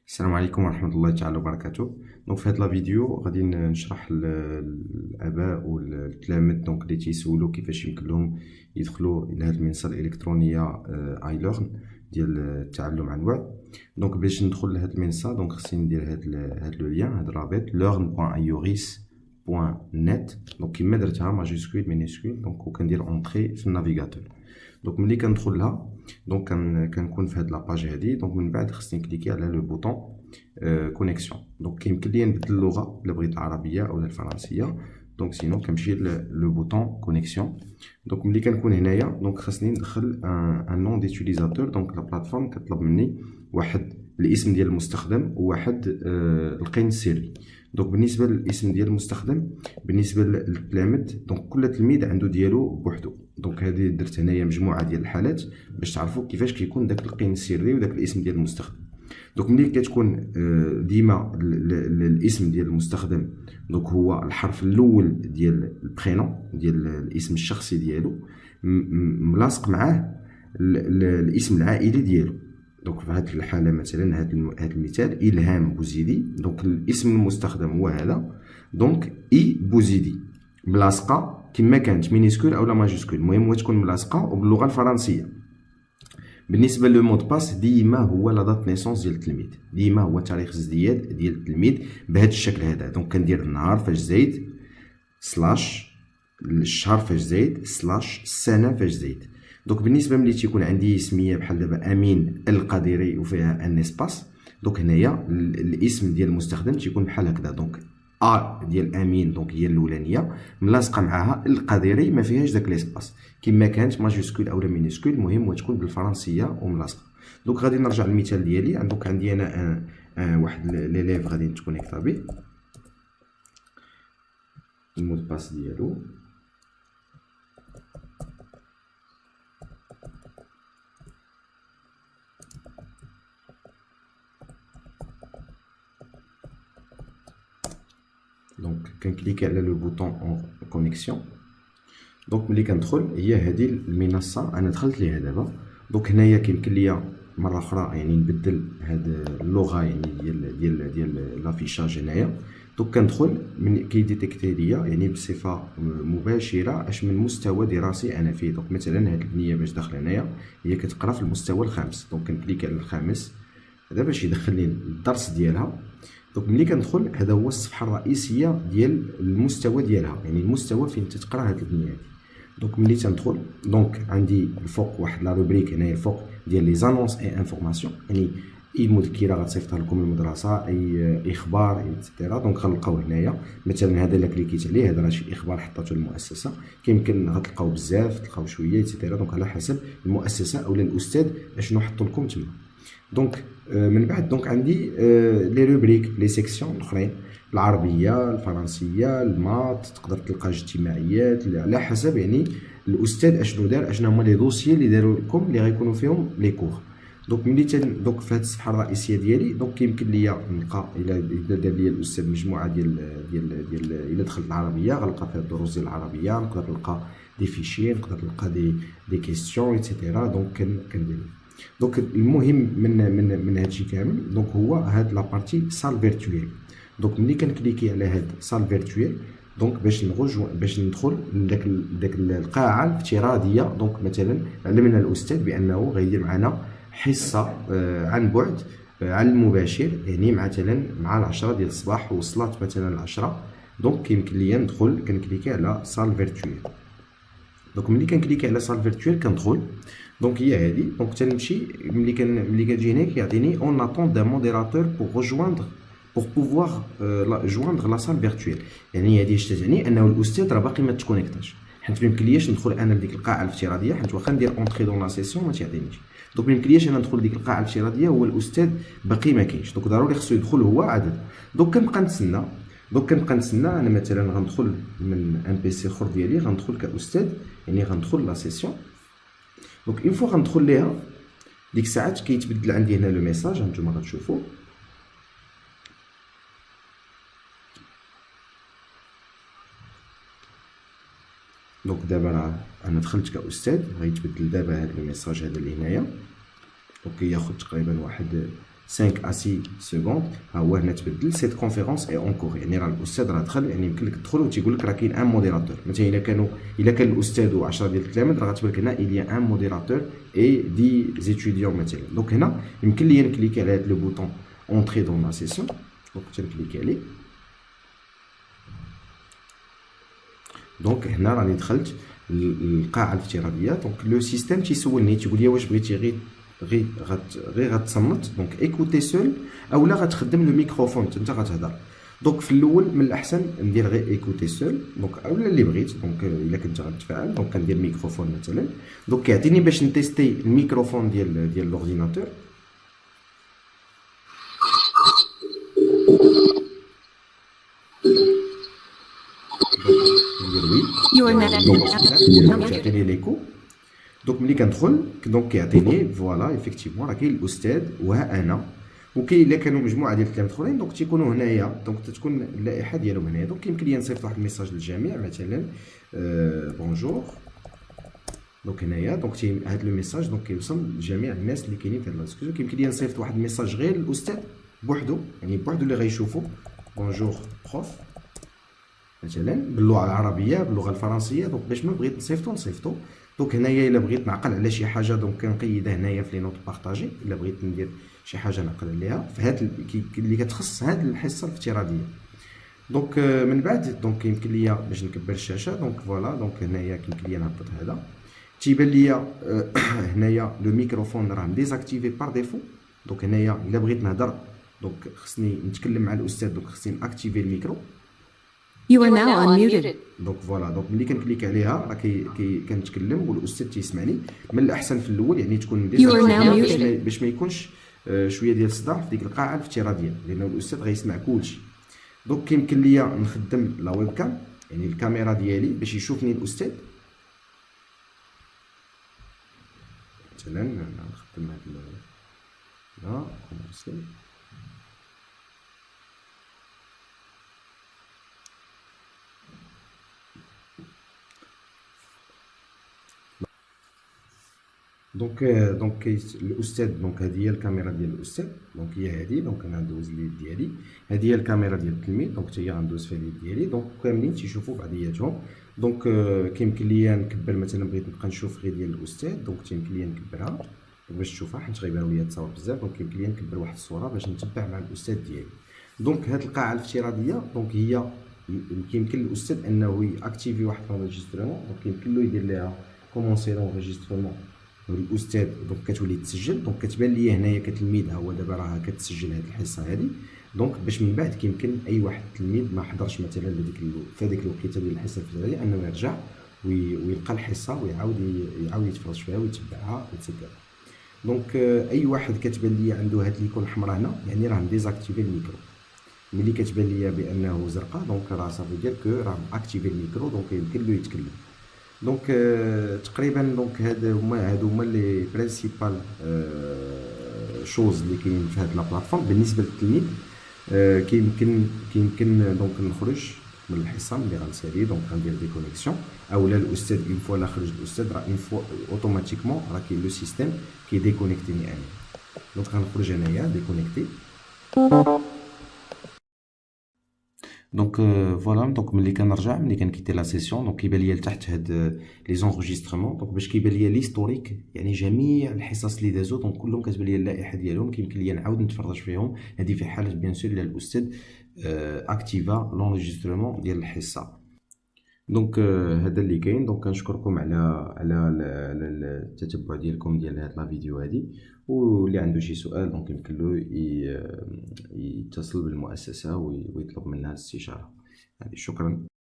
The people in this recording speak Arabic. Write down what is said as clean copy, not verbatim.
السلام عليكم ورحمة الله تعالى وبركاته. دونك في هاد لا فيديو غادي نشرح الآباء والتلاميذ دونك اللي تيسولو كيفاش يمكن لهم يدخلوا لهاد المنصة الإلكترونية اي ليرن ديال التعلم عن بعد. دونك باش ندخل لهاد المنصة دونك خصني ندير هاد لو ليان، هاد الرابط learn.ioris.net. دونك كيما درتها ماجيسكول مينيسكول دونك وكندير اونطري في النافيغاتور. دونك ملي كندخل لها دونك كنكون في هاد لاباج هادي. دونك من بعد خصني نكليكي على لو بوطون كونيكسيون. دونك كيمكن ليا نبدل اللغه الا بغيت العربيه او الفرنسيه. دونك سينو كنمشي لو بوطون كونيكسيون. دونك ملي كنكون هنايا دونك خصني ندخل ان نون ديتيليزاتور. دونك لا بلاتفورم كطلب مني واحد الاسم ديال المستخدم وواحد القين السري. دونك بالنسبه للاسم ديال المستخدم بالنسبه للتلاميذ دونك كل تلميذ عنده ديالو بوحدو. دونك هذه درت هنايا مجموعه ديال الحالات باش تعرفوا كيفاش كيكون داك القين السري وداك الاسم ديال المستخدم. دونك ملي كتكون ديما الاسم ديال المستخدم دونك هو الحرف الاول ديال البرينون ديال الاسم الشخصي ديالو ملاصق معاه الاسم العائلي ديالو. دونك في هذه الحاله مثلا هذا المثال الهام بوزيدي. دونك الاسم المستخدم هو هذا. دونك اي بوزيدي ملاصقه كما كانت مينيسكول او لا ماجيسكول، المهم هو تكون ملاصقه وباللغه الفرنسيه. بالنسبه لو مود باس ديما هو لا دات نيسونس ديال التلميذ، ديما هو تاريخ الازدياد ديال التلميذ بهذا الشكل هذا. دونك كندير النهار فاش زايد سلاش الشهر فاش زايد سلاش السنه فاش زايد. دونك بالنسبه ملي تيكون عندي سميه بحال دابا امين القادري وفيها ان اسباس، دونك هنايا الاسم ديال المستخدم تيكون بحال هكذا. دونك ديال امين دونك هي الاولانيه ملاصقه معها القادري ما فيهاش داك ليسباس كما كانت ماجيسكول او مينيسكول، المهم تكون بالفرنسيه وملاصقه. دونك غادي نرجع للمثال ديالي. دونك عندي انا واحد ليليف غادي نتكونيكتا به المود باس ديالو. دونك كنكليكي على لو بوطون اون كونيكسيون. دونك ملي كندخل هي هذه المنصه انا دخلت ليها دابا. دونك هنايا كيمكن ليا مره اخرى يعني نبدل هاد اللغه يعني ديال لافيشاج هنايا. دونك كندخل من كيديتيكتي ليا يعني بصفه مباشره اش من مستوى دراسي انا فيه. دونك مثلا هاد البنيه باش داخله هنايا هي كتقرا في المستوى الخامس. دونك كنكليكي على الخامس هذا باش يدخلني الدرس ديالها. دونك ملي كندخل هذا هو الصفحه الرئيسيه ديال المستوى ديالها، يعني المستوى فين تتقرا هاد البنيه هادي. دونك ملي تندخل دونك عندي الفوق واحد لا روبريك هنايا الفوق ديال لي زانونس اي انفورماسيون، يعني اي مذكره غتصيفطها لكم المدرسه اي اخبار ايتترا. دونك غنلقاو هنايا مثلا هذا اللي كليكيت عليه هذا راه شي اخبار حطاته المؤسسه، كيمكن غتلقاو بزاف تلقاو شويه ايتترا. دونك على حسب المؤسسه اولا الاستاذ اشنو حطوا لكم تما. دونك من بعد دونك عندي لي روبريك لي سيكسيون الاخرين، العربيه الفرنسيه المات، تقدر تلقى اجتماعيات على حسب يعني الاستاذ اشنو دار، اشنو هما لي دوسيي اللي داروا لكم اللي غيكونوا فيهم لي كور. دونك ملي دونك في هذه الصفحه الرئيسيه ديالي دونك كيمكن ليا نلقى الا دار لي الاستاذ مجموعه ديال الا دخلت العربيه غنلقى فيها الدروس ديال العربيه، نقدر نلقى دي فيشي، نقدر نلقى دي كيستيون ايتترا. دونك كندير دونك المهم من هادشي كامل دونك هو هاد لابارتي سال فيرتويال. دونك ملي كنكليكي على هاد سال فيرتويال دونك باش ندخل لداك القاعه الافتراضيه. دونك مثلا علمنا الاستاذ بانه غيدير معنا حصه عن بعد على المباشر، يعني مثلا مع 10 ديال الصباح وصلت مثلا 10. دونك كيمكن ليا ندخل كنكليكي على سال فيرتويال. دونك ملي كنكليكي على سال فيرتويال كندخل. دونك هي هذه. دونك تنمشي ملي كتجي هنا كيعطيني اون اتون دان موديراتور بور ريجويندر بور بوفوار جويندر لا سال فيرتويال. يعني هذه اش تعني انه الاستاذ راه باقي ما تكونيكتاش، حيت ما يمكنلياش ندخل انا لديك القاعه الافتراضيه، حيت واخا ندير اونطري دون لا سيسيون ما تيعطينيش. دونك ما يمكنلياش انا ندخل لديك القاعه الافتراضيه هو الاستاذ باقي ما كاينش. دونك ضروري خصو يدخل هو عدد. دونك كنبقى نتسنى. انا مثلا غندخل من ان بي سي اخر ديالي غندخل كاستاذ، يعني غندخل لا سيسيون. دونك اون فوا غندخل ليها ديك الساعات كيتبدل عندي هنا لو ميساج هانتوما غتشوفوا. دونك دابا راه انا دخلت كاستاذ غيتبدل دابا هذا الميساج هذا اللي هنايا. دونك ياخذ تقريبا واحد 5 à 6 secondes ها هو هنا تبدل. سيت كونفيرونس اي اونكور، يعني راه الاستاذ راه دخل، يعني يمكن لك تدخل وتيقول لك راه كاين ان موديراتور. مثلا الا كان الاستاذ و10 ديال التلاميذ راه غتبان لك هنا il y a un modérateur et 10 étudiants مثلا. دونك هنا يمكن لي نكليكي على هذا لو بوطون اونتري دون لا سيسيون. دونك تنكليكي عليه. دونك هنا راني دخلت للقاعه الافتراضيه. دونك لو سيستيم تيسولني تيقول لي واش بغيتي غير غتصنت، دونك ايكوتي سول، اولا غتخدم لو ميكروفون انت غتهضر. دونك في الاول من الاحسن ندير غير ايكوتي سول، دونك اولا اللي بغيت. دونك الا كنت غنتفاعل دونك كندير ميكروفون مثلا. دونك كيعطيني باش نتيستي الميكروفون ديال لورديناتور. دونك كيعطيني ليكو. دونك ملي كندخل دونك كيعطيني فوالا ايفيكتيفمون راه كاين الاستاذ وها انا، وكاين الا كانوا مجموعه ديال التلاميذ اخرين دونك تيكونوا هنايا. دونك تتكون اللائحه ديالهم هنايا. دونك يمكن لي نصيفط واحد الميساج للجميع مثلا بونجور. دونك هنايا دونك هذا لو ميساج دونك كيوصل لجميع الناس اللي كاينين في هذا الاسكوزو. يمكن لي نصيفط واحد الميساج غير للاستاذ بوحدو، يعني بوحدو اللي غيشوفو بونجور بروف مثلا باللغه العربيه باللغه الفرنسيه. دونك باش ما بغيت نصيفطو. دونك هنايا الا بغيت نعقل على شي حاجه دونك كنقيدها هنايا في لي نوت بارطاجي. الا بغيت ندير شي حاجه نعقل عليها في هاد اللي كتخص هاد الحصه الافتراضيه. دونك من بعد دونك يمكن ليا باش نكبر الشاشه. دونك فوالا دونك هنايا يمكن ليا نهبط هذا. تيبان ليا هنايا لو ميكروفون راه ديزاكتيفي بار ديفو. دونك هنايا الا بغيت نهضر دونك خصني نتكلم مع الاستاذ. دونك خصني ناكتيفي الميكرو. You are now unmuted. دونك فوالا دونك ملي كنكليك عليها راه كنتكلم والاستاذ تيسمعني. من الاحسن في الاول يعني تكون باش ما يكونش شويه ديال الصداع في ديك القاعه الافتراضيه، لان الاستاذ غيسمع كلشي. دونك يمكن ليا نخدم لا ويب كام، يعني الكاميرا ديالي باش يشوفني الاستاذ. مثلا نخدم هاد لا كومونسي. دونك الاستاذ دونك هذه هي الكاميرا ديال الاستاذ. دونك هي هذه. دونك انا ندوز اليد ديالي. هذه هي الكاميرا ديال التلميذ. دونك حتى هي غندوز فيها اليد ديالي. دونك كاملين تيشوفوا بعضياتهم. دونك كيمكن ليا نكبر مثلا بغيت نبقى نشوف غير ديال الاستاذ. دونك تيمكن ليا نكبرها باش تشوفها حيت غيبانوا ليا التصاور بزاف. دونك يمكن ليا نكبر واحد الصوره باش نتبع مع الاستاذ ديالي. دونك هاد القاعه الافتراضيه دونك هي يمكن للاستاذ انه ياكتيفي واحد لونجسترمون. دونك يمكن له يدير ليها كومونسي لونجسترمون الاستاذ. دونك كتولي تسجل. دونك كتبان لي هنايا كتلميذ ها هو دابا راه كتسجل هذه الحصه هذه. دونك باش من بعد كيمكن اي واحد التلميذ ما حضرش مثلا في هذيك الوقيته ديال الحصه الافتراضيه انه يرجع ويلقى الحصه ويعاود يتفرج فيها ويتبعها ويتسجل. دونك اي واحد كتبان لي عنده هاد ليكون الحمراء هنا يعني راه مديزاكتيفي الميكرو. ملي كتبان لي بانه زرقاء دونك راه صافي دير كو راه اكتيفي الميكرو. دونك يمكن له يتكلم. دونك تقريبا دونك هادو هما لي برينسيبال شوز اللي كاين في هاد لا بلاتفورم بالنسبه للتلميذ. كيمكن دونك نخرج من الحصه ملي غنسالي. دونك غندير ديكونيكسيون اولا الاستاذ اون فوا لا خرج الاستاذ راه اون فوا اوتوماتيكمون راه كاين لو سيستيم كي ديكونيكتيني انا. دونك غنخرج انايا ديكونيكتي. دونك فوالا دونك ملي كنرجع ملي كنكيتي لا سيسيون دونك كيبان ليا لتحت هاد لي زونجسترمون. دونك باش كيبان ليا ليستوريك يعني جميع الحصص اللي دازو دونك كلهم كتبان ليا اللائحه ديالهم. كيمكن ليا نعاود نتفرج فيهم. هذه في حاله بيان سور الا الاستاذ اكتيفا لونجسترمون ديال الحصه. دونك هذا اللي كاين. دونك كنشكركم على التتبع ديالكم ديال هاد لا فيديو هذه. واللي عنده شي سؤال دونك يمكن له يتصل بالمؤسسه ويطلب منها الاستشاره. يعني شكرا.